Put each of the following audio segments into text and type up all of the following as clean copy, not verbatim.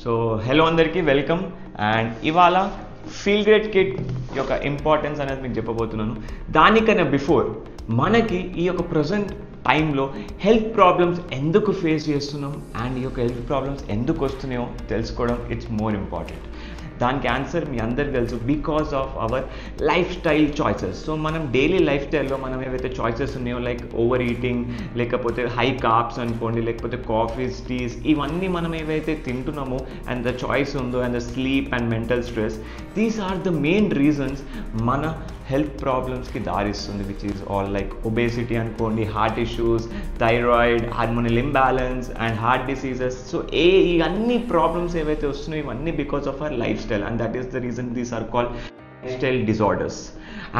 So hello అందరికీ welcome. And ఇవాళ feel great kit యొక్క ఇంపార్టెన్స్ అనేది మీకు చెప్పబోతున్నాను. దానికన్నా బిఫోర్ మనకి ఈ యొక్క ప్రజెంట్ టైంలో హెల్త్ ప్రాబ్లమ్స్ ఎందుకు ఫేస్ చేస్తున్నాం అండ్ ఈ యొక్క హెల్త్ ప్రాబ్లమ్స్ ఎందుకు వస్తున్నాయో తెలుసుకోవడం ఇట్స్ మోర్ ఇంపార్టెంట్. దానికి ఆన్సర్ మీ అందరికి తెలుసు, because of our lifestyle choices. So మనం డైలీ లైఫ్ స్టైల్లో మనం ఏవైతే చాయిసెస్ ఉన్నాయో, లైక్ ఓవర్ ఈటింగ్, లేకపోతే హై కార్బ్స్ అనుకోండి, లేకపోతే కాఫీస్, టీస్, ఇవన్నీ మనం ఏవైతే తింటున్నామో అండ్ ద చాయిస్ ఉందో and the sleep and mental stress, these are the main reasons మన హెల్త్ ప్రాబ్లమ్స్కి దారిస్తుంది, which is all like obesity అనుకోండి, heart issues, thyroid, hormonal imbalance and heart diseases. So ఇవన్నీ ప్రాబ్లమ్స్ ఏవైతే వస్తున్నాయో ఇవన్నీ because of our lifestyle, and that is the reason these are called lifestyle disorders.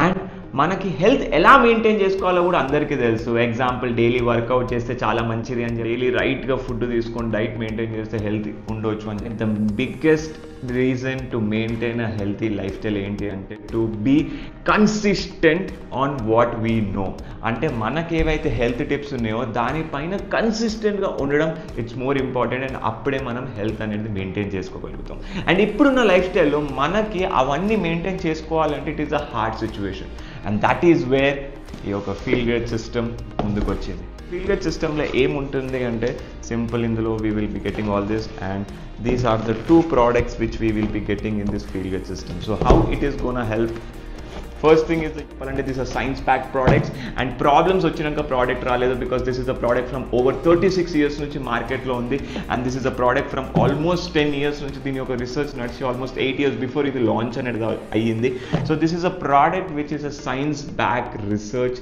And మనకి health ఎలా maintain చేసుకోవాలో కూడా అందరికీ తెలుసు. ఎగ్జాంపుల్, డైలీ వర్కౌట్ చేస్తే చాలా మంచిది అని, డైలీ రైట్గా ఫుడ్ తీసుకొని డైట్ మెయింటైన్ చేస్తే హెల్త్ ఉండొచ్చు అని. The biggest reason to maintain a healthy lifestyle ఏంటి అంటే to be consistent on what we know. అంటే మనకి ఏవైతే హెల్త్ టిప్స్ ఉన్నాయో దానిపైన కన్సిస్టెంట్గా ఉండడం ఇట్స్ మోర్ ఇంపార్టెంట్. అండ్ అప్పుడే మనం హెల్త్ అనేది మెయింటైన్ చేసుకోగలుగుతాం. అండ్ ఇప్పుడున్న లైఫ్ స్టైల్లో మనకి అవన్నీ మెయింటైన్ చేసుకోవాలంటే it is a hard situation. And that is where ఈ యొక్క ఫీల్ గ్రేట్ సిస్టమ్ ముందుకు వచ్చింది. ఫీల్ గ్రేట్ సిస్టంలో ఏముంటుంది అంటే సింపుల్, ఇందులో we will be getting all this and these are the two products which we will be getting in this feel good system. So how it is gonna help? First thing is like these are science packed products and problems వచ్చాక product రాలేదు because this is a product from over 36 years నుంచి మార్కెట్లో ఉంది. and this is a product from almost 10 years నుంచి దీని యొక్క research నడిచి almost 8 years before ఇది లాంచ్ అనేది అయ్యింది. so this is a product which is a science backed research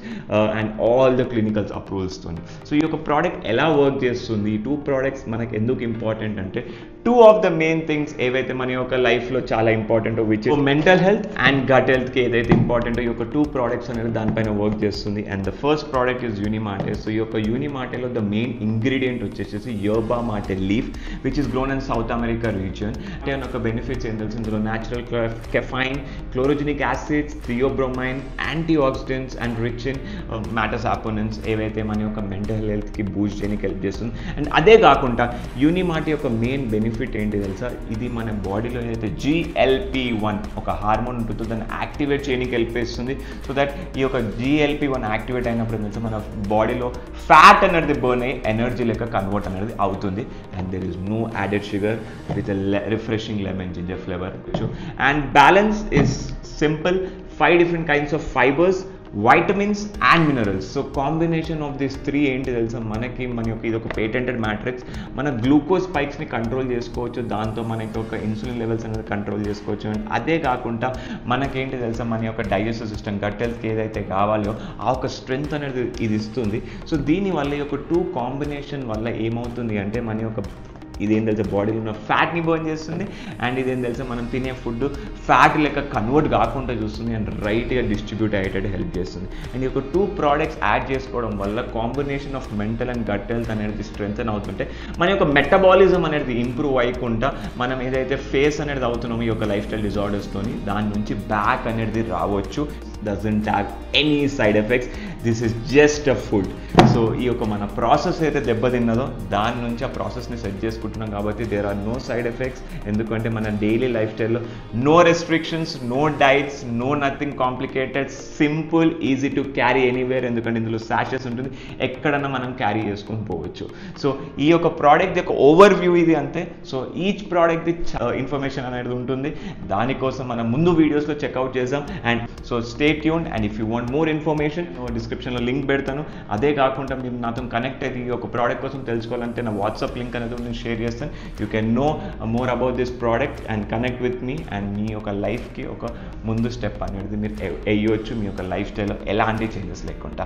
and all the clinicals approvals తోని. సో ఈ యొక్క ప్రోడక్ట్ ఎలా వర్క్ చేస్తుంది, ఈ టూ ప్రోడక్ట్స్ మనకి ఎందుకు ఇంపార్టెంట్ అంటే two of the main things ఏవైతే మన యొక్క లైఫ్లో చాలా important, which mental health and gut హెల్త్కి ఏదైతే ఇంపార్టెంట్, ఈ యొక్క టూ ప్రోడక్ట్స్ అనేది దానిపైన వర్క్ చేస్తుంది. And the first product is Unimate. So ఈ యొక్క యూనిమాటేలో ద మెయిన్ ఇంగ్రీడియంట్ వచ్చేసి yerba mate leaf, which is grown in South America region. అంటే యొక్క బెనిఫిట్స్ ఏం తెలుసు, ఇందులో natural caffeine, chlorogenic acids, theobromine, antioxidants and rich in matesaponins ఏవైతే మన యొక్క మెంటల్ హెల్త్కి బూస్ట్ చేయడానికి హెల్ప్ చేస్తుంది. అండ్ అదే కాకుండా యూనిమాటే యొక్క మెయిన్ బెనిఫిట్ ఏంటి తెలుసా, ఇది మన బాడీలో ఏదైతే GLP-1 ఒక హార్మోన్ ఉంటుందో దాన్ని యాక్టివేట్ చేయడానికి హెల్ప్ చేస్తుంది. సో దట్ ఈ యొక్క GLP-1 యాక్టివేట్ అయినప్పుడు తెలుసా మన బాడీలో ఫ్యాట్ అనేది బర్న్ అయ్యి ఎనర్జీ లెక్క కన్వర్ట్ అనేది అవుతుంది. And there is no added sugar with refreshing lemon ginger flavour. And balance is simple, 5 different kinds of fibers, vitamins and minerals. So combination of this three ఏంటి తెలుసా, మన యొక్క ఇది ఒక పేటెంటెడ్ మ్యాట్రిక్స్. మన గ్లూకోజ్ స్పైక్స్ని కంట్రోల్ చేసుకోవచ్చు, దాంతో మనకి ఒక ఇన్సులిన్ లెవెల్స్ అనేది కంట్రోల్ చేసుకోవచ్చు. అండ్ అదే కాకుండా మనకేంటి తెలుసా, మన యొక్క డైజెస్టివ్ సిస్టమ్, గట్ హెల్త్కి ఏదైతే కావాలో ఆ ఒక స్ట్రెంగ్త్ అనేది ఇది ఇస్తుంది. సో దీనివల్ల ఈ యొక్క టూ కాంబినేషన్ వల్ల ఏమవుతుంది అంటే మన యొక్క ఇదేం తెలుసా బాడీలో ఉన్న ఫ్యాట్ని బర్న్ చేస్తుంది. అండ్ ఇదేం తెలుసా మనం తినే ఫుడ్ ఫ్యాట్ లెక్క కన్వర్ట్ కాకుండా చూస్తుంది అండ్ రైట్గా డిస్ట్రిబ్యూట్ అయ్యేటట్టు హెల్ప్ చేస్తుంది. అండ్ ఈ యొక్క టూ ప్రోడక్ట్స్ యాడ్ చేసుకోవడం వల్ల combination of mental and gut health అనేది స్ట్రెంగ్తన్ అవుతుంటే మన యొక్క మెటబాలిజం అనేది ఇంప్రూవ్ అయ్యకుండా మనం ఏదైతే ఫేస్ అనేది అవుతున్నామో ఈ యొక్క లైఫ్ స్టైల్ డిజార్డర్స్తోని దాని నుంచి బ్యాక్ అనేది రావచ్చు. Doesn't have any side effects, this is just a food. So ఈ యొక్క మన ప్రాసెస్ అయితే దెబ్బతిన్నదో దాని నుంచి ఆ ప్రాసెస్ని సెట్ చేసుకుంటున్నాం కాబట్టి there are no side effects. ఎందుకంటే మన డైలీ లైఫ్ స్టైల్లో no restrictions, no diets, no nothing complicated, simple, easy to carry anywhere. ఎందుకంటే ఇందులో సాచెస్ ఉంటుంది, ఎక్కడన్నా మనం క్యారీ చేసుకొని పోవచ్చు. సో ఈ యొక్క ప్రోడక్ట్ యొక్క ఓవర్ వ్యూ ఇది అంతే. సో ఈచ్ ప్రోడక్ట్ది ఇన్ఫర్మేషన్ అనేది ఉంటుంది, దానికోసం మనం ముందు వీడియోస్లో చెక్అవుట్ చేసాం. And so stay tuned. And if you want more information డిస్క్రిప్షన్లో లింక్ పెడతాను. అదే కాకుండా మీరు నాతో కనెక్ట్ అయితే ఈ ఒక ప్రోడక్ట్ కోసం తెలుసుకోవాలంటే నా వాట్సాప్ లింక్ అనేది నేను షేర్ చేస్తాను. You can know more about this product and connect with me. And మీ యొక్క లైఫ్కి ఒక ముందు స్టెప్ అనేది మీరు వేయవచ్చు, మీ యొక్క లైఫ్ స్టైల్లో ఎలాంటి చేంజెస్ లేకుండా.